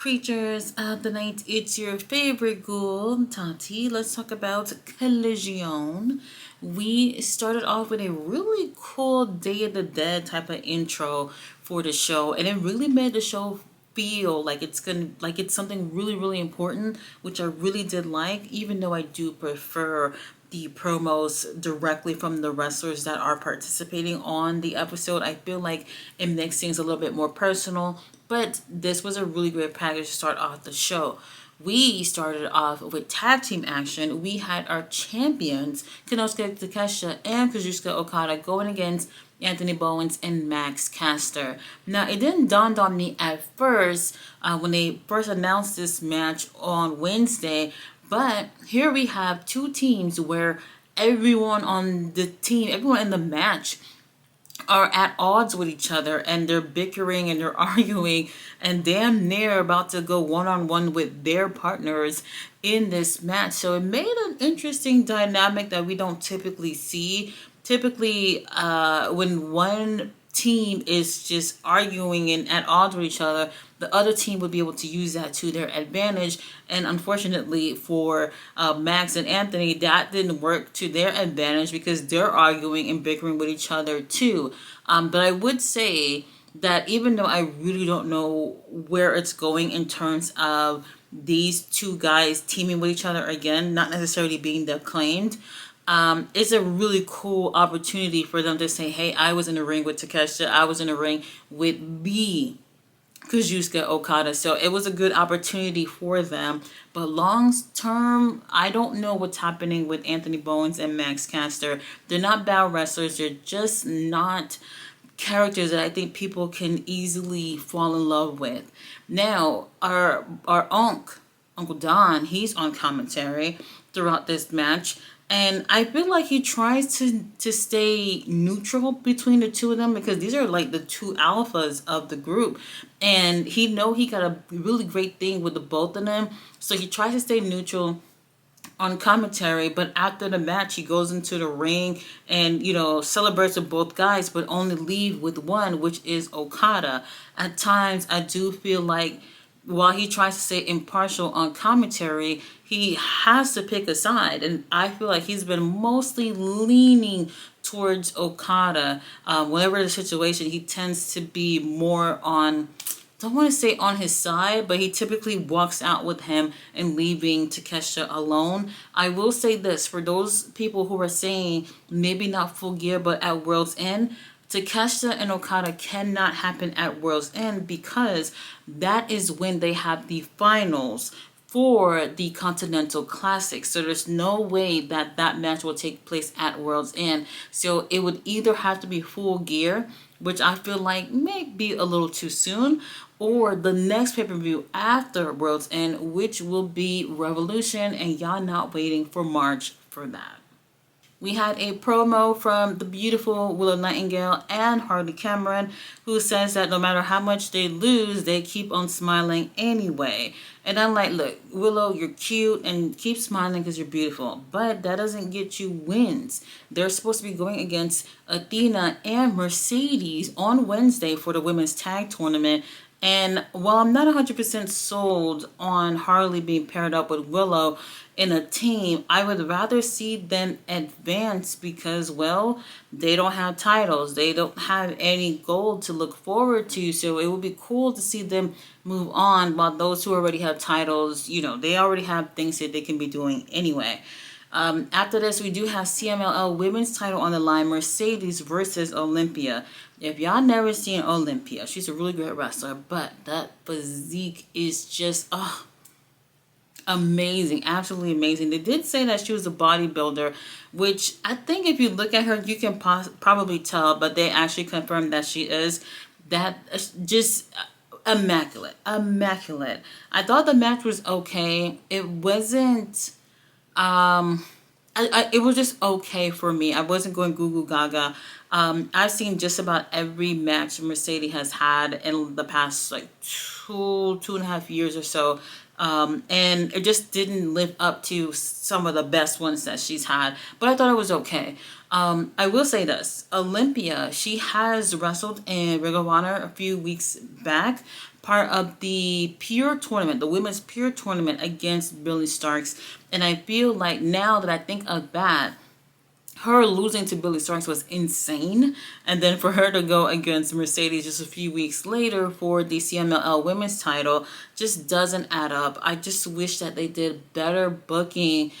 Creatures of the night, it's your favorite ghoul, Tati. Let's talk about Collision. We started off with a really cool Day of the Dead type of intro for the show, and it really made the show feel like it's something really really important, which I really did like, even though I do prefer the promos directly from the wrestlers that are participating on the episode. I feel like it makes things a little bit more personal, but this was a really great package to start off the show. We started off with tag team action. We had our champions, Konosuke Takeshita and Kazuchika Okada, going against Anthony Bowens and Max Caster. Now, it didn't dawn on me at first when they first announced this match on Wednesday, but here we have two teams where everyone on the team, everyone in the match are at odds with each other, and they're bickering and they're arguing and damn near about to go one-on-one with their partners in this match. So it made an interesting dynamic that we don't typically see. Typically, when one team is just arguing and at odds with each other, the other team would be able to use that to their advantage. And unfortunately for Max and Anthony, that didn't work to their advantage because they're arguing and bickering with each other too. But I would say that even though I really don't know where it's going in terms of these two guys teaming with each other again, not necessarily being the Acclaimed, it's a really cool opportunity for them to say, hey, I was in the ring with Takeshita, I was in the ring with B. Kazuchika Okada. So it was a good opportunity for them. But long term, I don't know what's happening with Anthony Bowens and Max Caster. They're not bad wrestlers. They're just not characters that I think people can easily fall in love with. Now, our Uncle Don, he's on commentary throughout this match. And I feel like he tries to stay neutral between the two of them because these are like the two alphas of the group. And he got a really great thing with the both of them. So he tries to stay neutral on commentary, but after the match he goes into the ring and celebrates with both guys, but only leave with one, which is Okada. At times I do feel like while he tries to stay impartial on commentary, he has to pick a side. And I feel like he's been mostly leaning towards Okada. Whenever the situation, he tends to be more on, don't want to say on his side, but he typically walks out with him and leaving Takeshita alone. I will say this, for those people who are saying maybe not Full Gear, but at World's End, Takeshita and Okada cannot happen at World's End because that is when they have the finals for the Continental Classic. So there's no way that match will take place at World's End. So it would either have to be Full Gear, which I feel like may be a little too soon, or the next pay-per-view after World's End, which will be Revolution, and y'all not waiting for March for that. We had a promo from the beautiful Willow Nightingale and Harley Cameron, who says that no matter how much they lose, they keep on smiling anyway. And I'm like, look, Willow, you're cute and keep smiling because you're beautiful, but that doesn't get you wins. They're supposed to be going against Athena and Mercedes on Wednesday for the women's tag tournament. And while I'm not 100% sold on Harley being paired up with Willow in a team, I would rather see them advance because, well, they don't have titles. They don't have any gold to look forward to. So it would be cool to see them move on, while those who already have titles, they already have things that they can be doing anyway. After this, we do have CMLL women's title on the line, Mercedes versus Olympia. If y'all never seen Olympia, she's a really great wrestler, but that physique is just amazing, absolutely amazing. They did say that she was a bodybuilder, which I think if you look at her, you can probably tell, but they actually confirmed that she is. That just immaculate. I thought the match was okay. It wasn't it was just okay for me. I wasn't going goo goo gaga. I've seen just about every match Mercedes has had in the past like two and a half years or so. And it just didn't live up to some of the best ones that she's had, but I thought it was okay. I will say this, Olympia, she has wrestled in Ring of Honor a few weeks back, part of the pure tournament, the women's pure tournament against Billy Starks. And I feel like now that I think of that, her losing to Billy Starks was insane. And then for her to go against Mercedes just a few weeks later for the CMLL women's title just doesn't add up. I just wish that they did better booking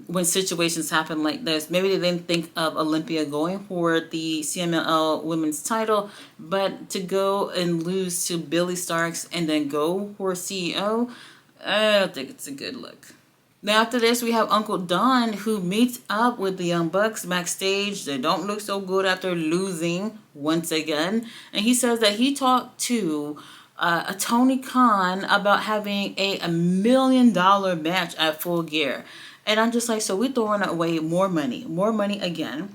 when situations happen like this. Maybe they didn't think of Olympia going for the CMLL women's title, but to go and lose to Billy Starks and then go for CEO, I don't think it's a good look. Now after this, we have Uncle Don, who meets up with the Young Bucks backstage. They don't look so good after losing once again. And he says that he talked to a Tony Khan about having a $1 million match at Full Gear. And I'm just like, so we're throwing away more money again.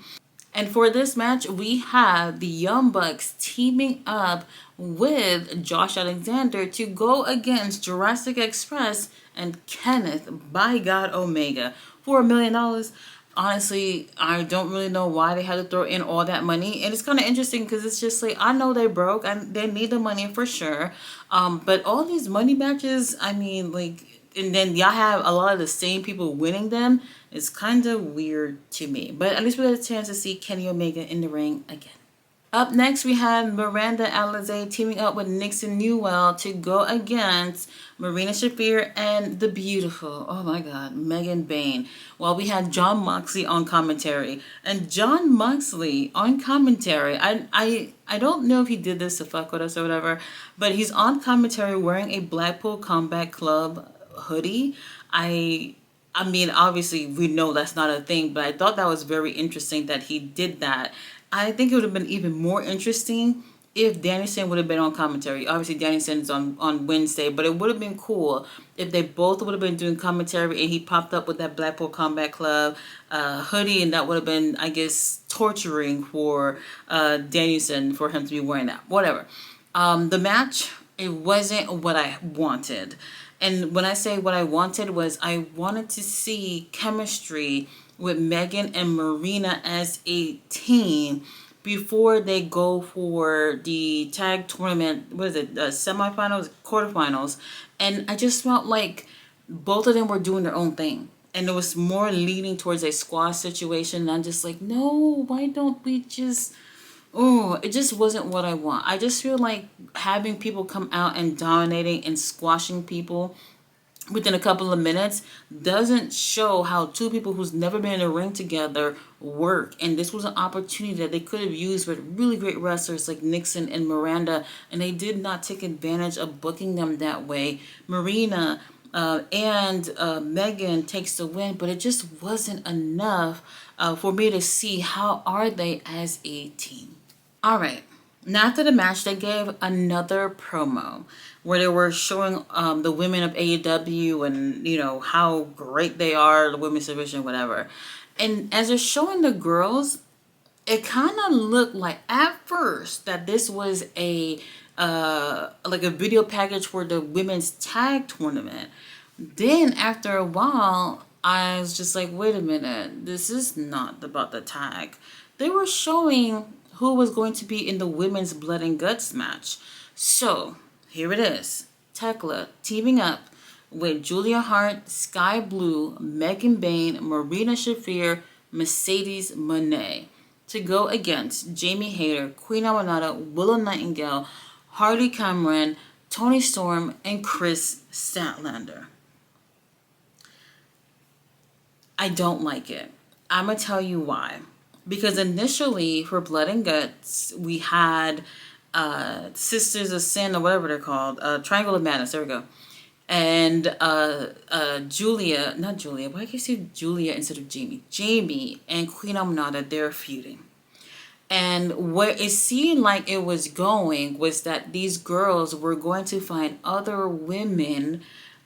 And for this match, we have the Young Bucks teaming up with Josh Alexander to go against Jurassic Express and Kenneth, by God, Omega for $1 million. Honestly, I don't really know why they had to throw in all that money. And it's kind of interesting because it's just like, I know they're broke and they need the money for sure. But all these money matches, I mean, like, and then y'all have a lot of the same people winning them. It's kind of weird to me. But at least we had a chance to see Kenny Omega in the ring again. Up next, we had Miranda Alizé teaming up with Nixon Newell to go against Marina Shafir and the beautiful, oh my God, Megan Bayne. Well, we had Jon Moxley on commentary. And Jon Moxley on commentary, I don't know if he did this to fuck with us or whatever, but he's on commentary wearing a Blackpool Combat Club hoodie. I mean, obviously, we know that's not a thing, but I thought that was very interesting that he did that. I think it would have been even more interesting if Danielson would have been on commentary. Obviously, Danielson is on Wednesday, but it would have been cool if they both would have been doing commentary and he popped up with that Blackpool Combat Club hoodie, and that would have been, I guess, torturing for Danielson for him to be wearing that. Whatever. The match, it wasn't what I wanted. And when I say what I wanted was I wanted to see chemistry with Megan and Marina as a team before they go for the tag tournament. What is it? Semifinals, quarterfinals. And I just felt like both of them were doing their own thing. And it was more leading towards a squash situation. And I'm just like, no, why don't we just... Oh, it just wasn't what I want. I just feel like having people come out and dominating and squashing people within a couple of minutes doesn't show how two people who's never been in a ring together work. And this was an opportunity that they could have used with really great wrestlers like Nixon and Miranda, and they did not take advantage of booking them that way. Marina and Megan takes the win, but it just wasn't enough for me to see how are they as a team. All right. Now after the match, they gave another promo where they were showing the women of AEW and, you know, how great they are, the women's division, whatever. And as they're showing the girls, it kind of looked like at first that this was a like a video package for the women's tag tournament. Then after a while, I was just like, wait a minute, this is not about the tag. They were showing who was going to be in the women's Blood and Guts match. So, here it is. Tekla teaming up with Julia Hart, Sky Blue, Megan Bayne, Marina Shafir, Mercedes Moné to go against Jamie Hayter, Queen Amanada, Willow Nightingale, Hardy Cameron, Toni Storm, and Chris Statlander. I don't like it. I'm going to tell you why. Because initially, for Blood and Guts, we had Sisters of Sin, or whatever they're called. Triangle of Madness, there we go. And Julia, not Julia, why can't you say Julia instead of Jamie? Jamie and Queen Amanada, they're feuding. And where it seemed like it was going was that these girls were going to find other women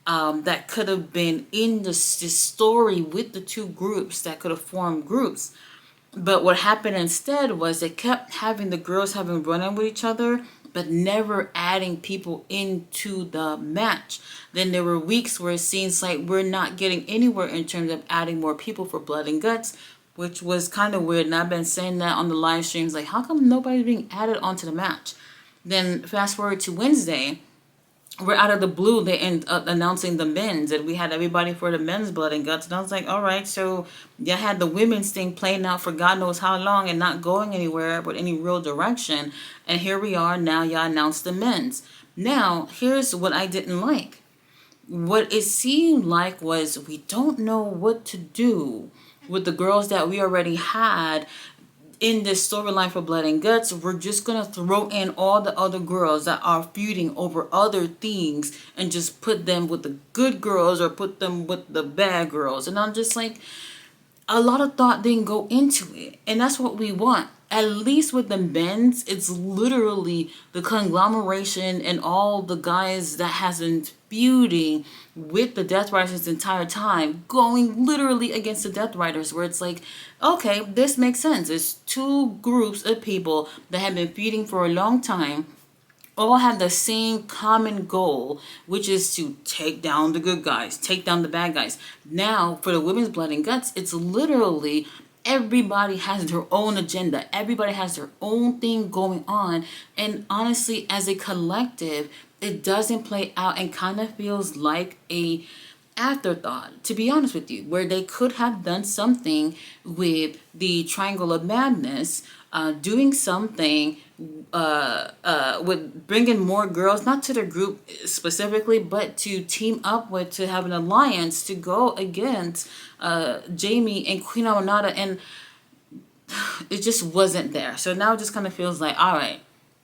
that could have been in this story with the two groups that could have formed groups. But what happened instead was they kept having the girls having run-in with each other, but never adding people into the match. Then there were weeks where it seems like we're not getting anywhere in terms of adding more people for Blood and Guts, which was kind of weird. And I've been saying that on the live streams, like, how come nobody's being added onto the match? Then fast forward to Wednesday, where out of the blue they end up announcing the men's, and we had everybody for the men's blood and guts, and I was like, all right, so you had the women's thing playing out for God knows how long and not going anywhere with any real direction, and here we are now, y'all announced the men's. Now here's what I didn't like. What it seemed like was we don't know what to do with the girls that we already had in this storyline for Blood and Guts. We're just gonna throw in all the other girls that are feuding over other things and just put them with the good girls or put them with the bad girls. And I'm just like, a lot of thought didn't go into it, and that's what we want. At least with the men's, it's literally the conglomeration and all the guys that has been feuding with the Death Riders this entire time, going literally against the Death Riders, where it's like, okay, this makes sense. It's two groups of people that have been feuding for a long time, all have the same common goal, which is to take down the good guys, take down the bad guys. Now, for the women's Blood and Guts, it's literally everybody has their own agenda. Everybody has their own thing going on. And honestly, as a collective, it doesn't play out and kind of feels like a afterthought, to be honest with you, where they could have done something with the Triangle of Madness, doing something with bringing more girls, not to their group specifically, but to team up with, to have an alliance to go against Jamie and Queen Amanada, and it just wasn't there. So now it just kind of feels like, all right,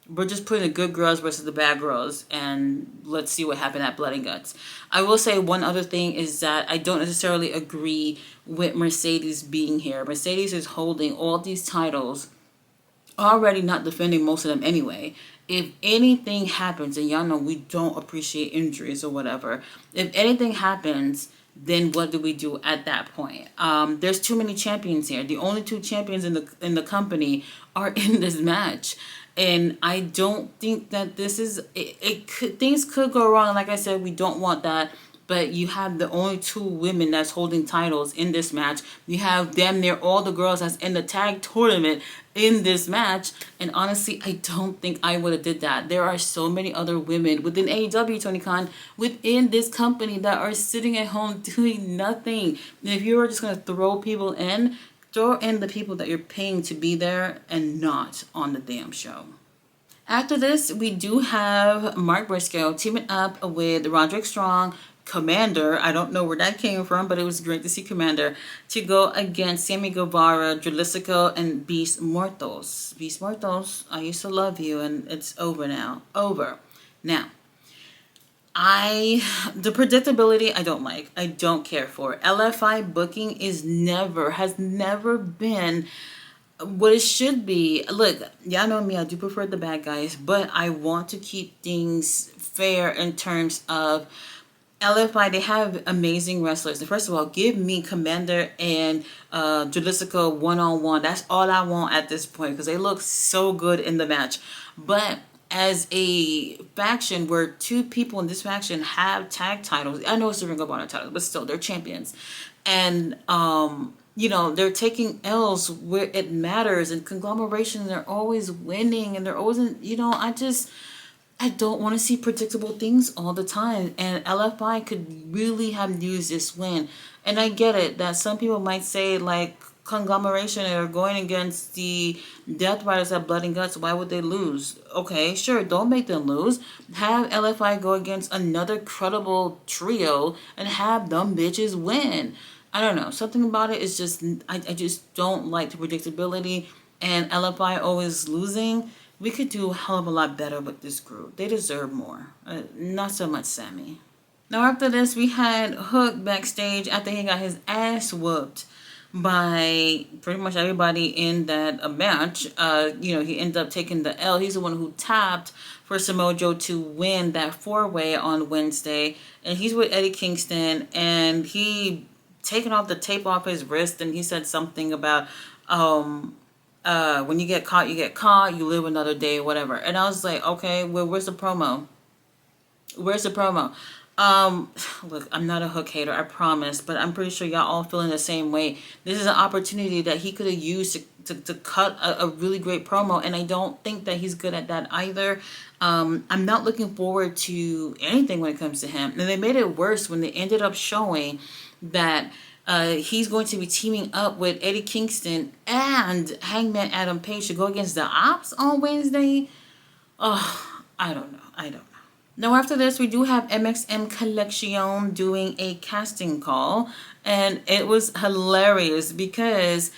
we're just putting the good girls versus the bad girls, and let's see what happened at Blood and Guts. I will say one other thing is that I don't necessarily agree with Mercedes being here. Mercedes is holding all these titles, already not defending most of them anyway. If anything happens, and y'all know we don't appreciate injuries or whatever, if anything happens, then what do we do at that point? There's too many champions here. The only two champions in the company are in this match. And I don't think that this is, things could go wrong. Like I said, we don't want that. But you have the only two women that's holding titles in this match. You have damn near all the girls that's in the tag tournament in this match. And honestly, I don't think I would have did that. There are so many other women within AEW, Tony Khan, within this company that are sitting at home doing nothing. And if you are just going to throw people in, throw in the people that you're paying to be there and not on the damn show. After this, we do have Mark Briscoe teaming up with Roderick Strong, Commander, I don't know where that came from, but it was great to see Commander, to go against Sammy Guevara, Jalisco, and Beast Mortos. Beast Mortos, I used to love you, and it's over now. Over. Now, the predictability I don't like. I don't care for. LFI booking has never been what it should be. Look, y'all know me, I do prefer the bad guys, but I want to keep things fair in terms of LFI. They have amazing wrestlers. And first of all, give me Commander and Jalisco one-on-one. That's all I want at this point, because they look so good in the match. But as a faction where two people in this faction have tag titles, I know it's the Ring of Honor titles, but still, they're champions. And, they're taking L's where it matters, and conglomeration, they're always winning, and they're always, I don't want to see predictable things all the time. And LFI could really have used this win. And I get it that some people might say, like, conglomeration are going against the Death Riders at Blood and Guts. Why would they lose? Okay, sure, don't make them lose. Have LFI go against another credible trio and have them bitches win. I don't know. Something about it is just, I just don't like the predictability. And LFI always losing. We could do a hell of a lot better with this group. They deserve more. Not so much Sammy. Now after this, we had Hook backstage after he got his ass whooped by pretty much everybody in that match. He ended up taking the L. He's the one who tapped for Samoa Joe to win that 4-way on Wednesday. And he's with Eddie Kingston, and he taken off the tape off his wrist, and he said something about when you get caught, you live another day, whatever. And I was like, okay, well, where's the promo? Look, I'm not a Hook hater, I promise, but I'm pretty sure y'all all feeling the same way. This is an opportunity that he could have used to cut a really great promo, and I don't think that he's good at that either. I'm not looking forward to anything when it comes to him. And they made it worse when they ended up showing that he's going to be teaming up with Eddie Kingston and Hangman Adam Page to go against the Ops on Wednesday. Oh, I don't know. I don't know. Now after this, we do have MXM Collection doing a casting call, and it was hilarious because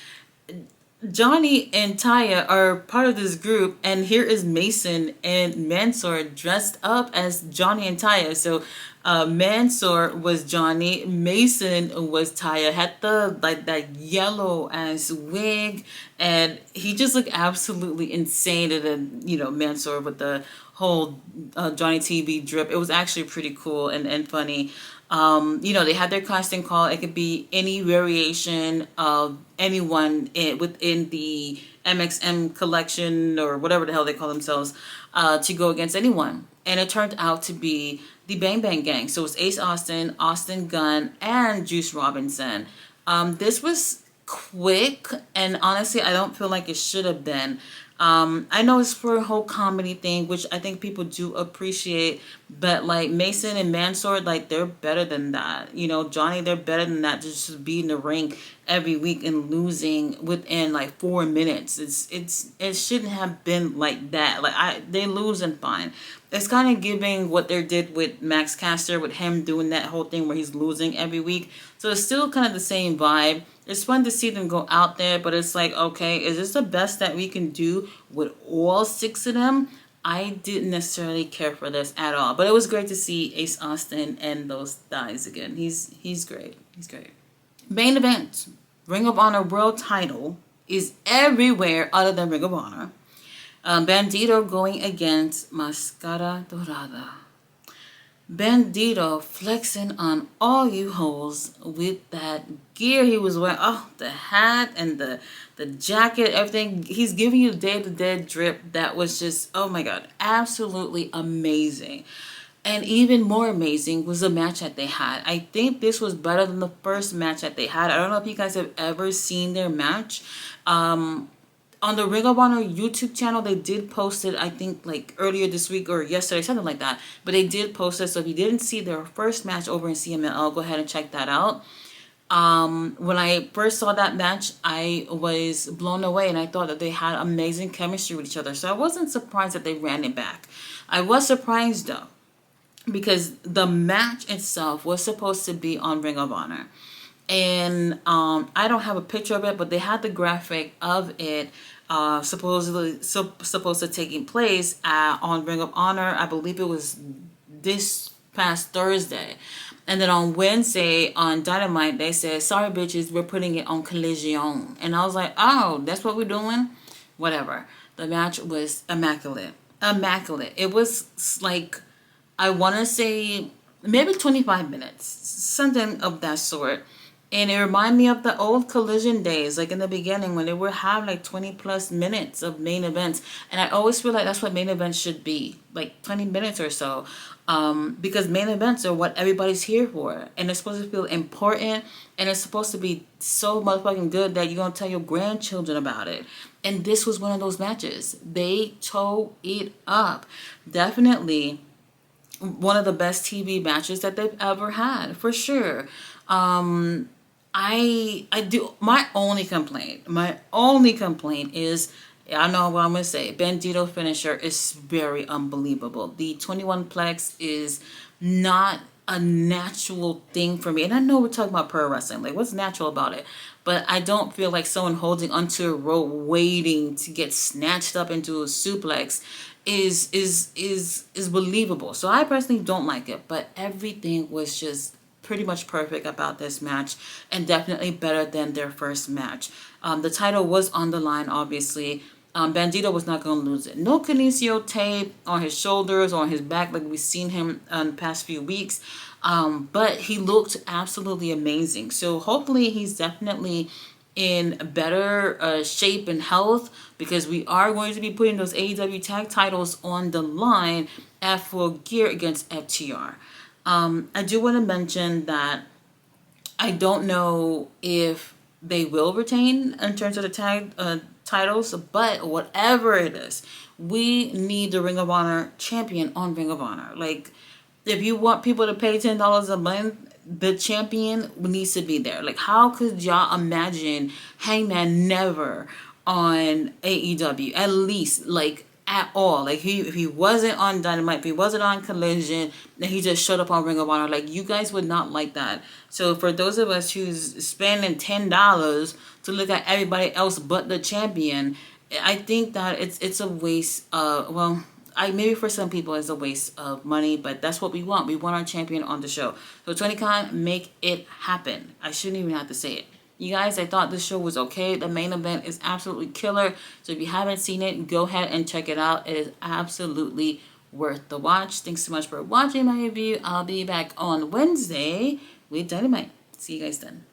Johnny and Taya are part of this group, and here is Mason and Mansoor dressed up as Johnny and Taya. So Mansoor was Johnny, Mason was Taya, had the like that yellow ass wig, and he just looked absolutely insane. And then, you know, Mansoor with the whole Johnny TV drip. It was actually pretty cool and funny. You know, they had their casting call. It could be any variation of anyone within the MXM collection or whatever the hell they call themselves to go against anyone. And it turned out to be the Bang Bang Gang. So it was Ace Austin, Austin Gunn, and Juice Robinson. This was quick, and honestly, I don't feel like it should have been. I know it's for a whole comedy thing, which I think people do appreciate, but like Mason and Mansoor, like they're better than that. You know, Johnny, they're better than that. Just to be in the ring every week and losing within like 4 minutes. It shouldn't have been like that. Like they lose and fine. It's kind of giving what they did with Max Caster, with him doing that whole thing where he's losing every week. So it's still kind of the same vibe. It's fun to see them go out there, but it's like, okay, is this the best that we can do with all 6 of them? I didn't necessarily care for this at all, but it was great to see Ace Austin and those guys again. He's great. He's great. Main event, Ring of Honor World Title is everywhere other than Ring of Honor. Bandito going against Mascara Dorada. Bandito flexing on all you hoes with that gear he was wearing. Oh, the hat and the jacket, everything. He's giving you Day of the Dead drip that was just, oh my God, absolutely amazing. And even more amazing was the match that they had. I think this was better than the first match that they had. I don't know if you guys have ever seen their match. On the Ring of Honor YouTube channel, they did post it, I think, like earlier this week or yesterday, something like that. But they did post it, so if you didn't see their first match over in CMLL, go ahead and check that out. When I first saw that match, I was blown away, and I thought that they had amazing chemistry with each other. So I wasn't surprised that they ran it back. I was surprised, though, because the match itself was supposed to be on Ring of Honor. And I don't have a picture of it, but they had the graphic of it supposedly supposed to taking place on Ring of Honor. I believe it was this past Thursday. And then on Wednesday on Dynamite, they said, sorry bitches, we're putting it on Collision. And I was like, oh, that's what we're doing? Whatever. The match was immaculate. Immaculate. It was like, I want to say maybe 25 minutes. Something of that sort. And it reminded me of the old Collision days, like in the beginning when they would have like 20 plus minutes of main events. And I always feel like that's what main events should be, like 20 minutes or so. Because main events are what everybody's here for. And it's supposed to feel important. And it's supposed to be so motherfucking good that you're going to tell your grandchildren about it. And this was one of those matches. They tore it up. Definitely one of the best TV matches that they've ever had, for sure. I do, my only complaint is, I know what I'm going to say, Bandito finisher is very unbelievable. The 21 plex is not a natural thing for me. And I know we're talking about pro wrestling, like what's natural about it? But I don't feel like someone holding onto a rope waiting to get snatched up into a suplex is believable. So I personally don't like it, but everything was just pretty much perfect about this match, and definitely better than their first match. The title was on the line, obviously. Bandito was not going to lose it. No kinesio tape on his shoulders or on his back like we've seen him in the past few weeks. But he looked absolutely amazing. So hopefully he's definitely in better shape and health, because we are going to be putting those AEW tag titles on the line at Full Gear against FTR. I do want to mention that I don't know if they will retain in terms of the titles, but whatever it is, we need the Ring of Honor champion on Ring of Honor. Like, if you want people to pay $10 a month, the champion needs to be there. Like, how could y'all imagine Hangman never on AEW? At least, like, at all. Like, if he wasn't on Dynamite, if he wasn't on Collision, then he just showed up on Ring of Honor. Like, you guys would not like that. So for those of us who's spending $10 to look at everybody else but the champion, I think that it's a waste of, well, maybe for some people it's a waste of money, but that's what we want. We want our champion on the show. So Tony Khan, make it happen. I shouldn't even have to say it. You guys, I thought this show was okay. The main event is absolutely killer. So if you haven't seen it, go ahead and check it out. It is absolutely worth the watch. Thanks so much for watching my review. I'll be back on Wednesday with Dynamite. See you guys then.